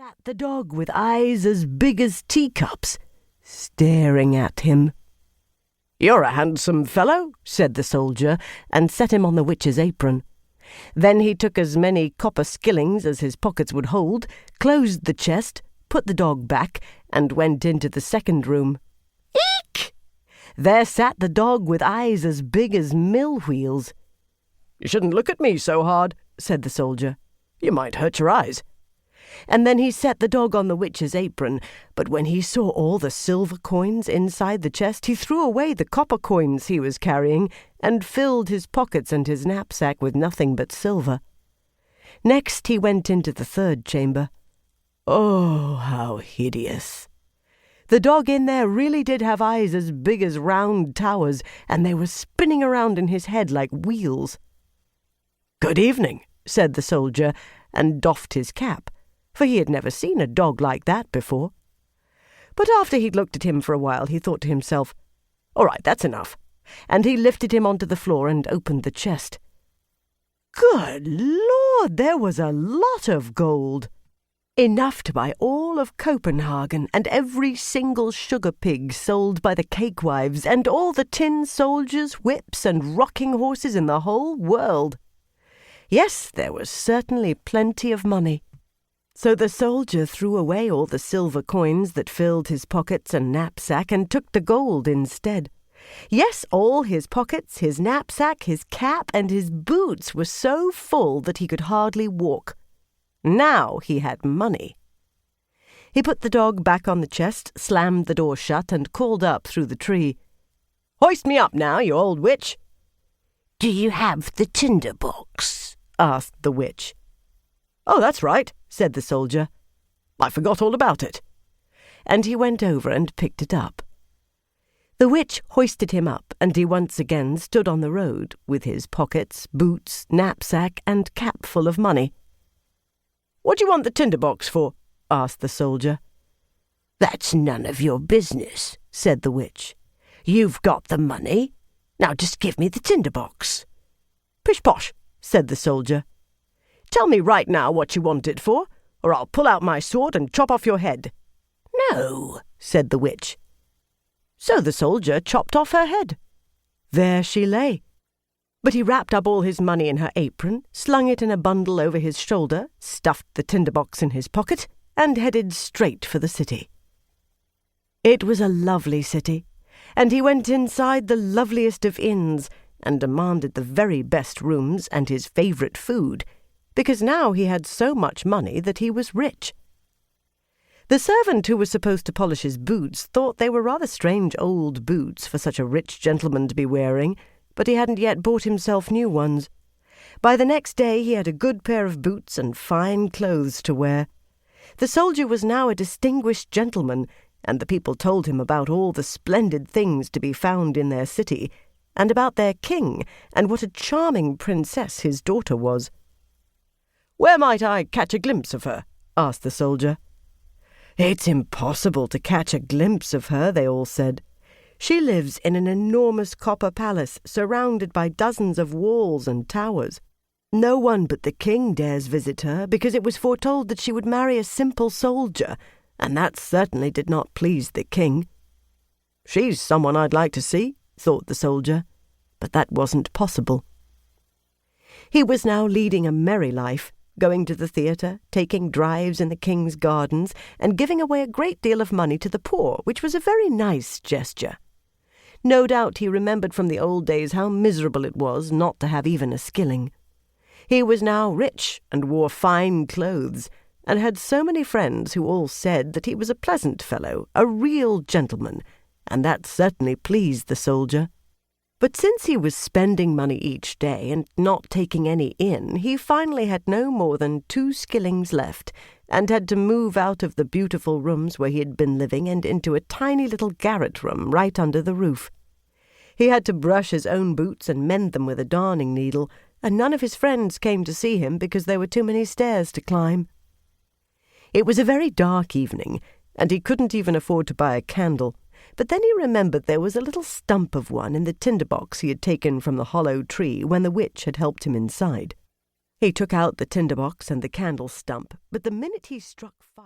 sat the dog with eyes as big as teacups, staring at him. "You're a handsome fellow," said the soldier, and set him on the witch's apron. Then he took as many copper skillings as his pockets would hold, closed the chest, put the dog back, and went into the second room. Eek! There sat the dog with eyes as big as mill wheels. "You shouldn't look at me so hard," said the soldier. "You might hurt your eyes." And then he set the dog on the witch's apron, but when he saw all the silver coins inside the chest, he threw away the copper coins he was carrying and filled his pockets and his knapsack with nothing but silver. Next he went into the third chamber. Oh, how hideous! The dog in there really did have eyes as big as round towers, and they were spinning around in his head like wheels. "Good evening," said the soldier, and doffed his cap, for he had never seen a dog like that before. But after he'd looked at him for a while, he thought to himself, "All right, that's enough," and he lifted him onto the floor and opened the chest. Good Lord, there was a lot of gold! Enough to buy all of Copenhagen and every single sugar pig sold by the cakewives and all the tin soldiers, whips, and rocking horses in the whole world. Yes, there was certainly plenty of money. So the soldier threw away all the silver coins that filled his pockets and knapsack and took the gold instead. Yes, all his pockets, his knapsack, his cap, and his boots were so full that he could hardly walk. Now he had money. He put the dog back on the chest, slammed the door shut, and called up through the tree, "Hoist me up now, you old witch." "Do you have the Tinderbox?" asked the witch. "Oh, that's right," said the soldier. "I forgot all about it." And he went over and picked it up. The witch hoisted him up, and he once again stood on the road, with his pockets, boots, knapsack, and cap full of money. "What do you want the Tinderbox for?" asked the soldier. "That's none of your business," said the witch. "You've got the money. Now just give me the Tinderbox." "Pish-posh," said the soldier. "Tell me right now what you want it for, or I'll pull out my sword and chop off your head." "No," said the witch. So the soldier chopped off her head. There she lay. But he wrapped up all his money in her apron, slung it in a bundle over his shoulder, stuffed the Tinderbox in his pocket, and headed straight for the city. It was a lovely city, and he went inside the loveliest of inns and demanded the very best rooms and his favourite food, because now he had so much money that he was rich. The servant who was supposed to polish his boots thought they were rather strange old boots for such a rich gentleman to be wearing, but he hadn't yet bought himself new ones. By the next day he had a good pair of boots and fine clothes to wear. The soldier was now a distinguished gentleman, and the people told him about all the splendid things to be found in their city, and about their king, and what a charming princess his daughter was. "Where might I catch a glimpse of her?" asked the soldier. "It's impossible to catch a glimpse of her," they all said. "She lives in an enormous copper palace surrounded by dozens of walls and towers. No one but the king dares visit her, because it was foretold that she would marry a simple soldier, and that certainly did not please the king." "She's someone I'd like to see," thought the soldier, but that wasn't possible. He was now leading a merry life, going to the theatre, taking drives in the king's gardens, and giving away a great deal of money to the poor, which was a very nice gesture. No doubt he remembered from the old days how miserable it was not to have even a skilling. He was now rich and wore fine clothes, and had so many friends who all said that he was a pleasant fellow, a real gentleman, and that certainly pleased the soldier. But since he was spending money each day and not taking any in, he finally had no more than 2 skillings left, and had to move out of the beautiful rooms where he had been living and into a tiny little garret room right under the roof. He had to brush his own boots and mend them with a darning needle, and none of his friends came to see him because there were too many stairs to climb. It was a very dark evening, and he couldn't even afford to buy a candle. But then he remembered there was a little stump of one in the Tinderbox he had taken from the hollow tree when the witch had helped him inside. He took out the Tinderbox and the candle stump, but the minute he struck fire...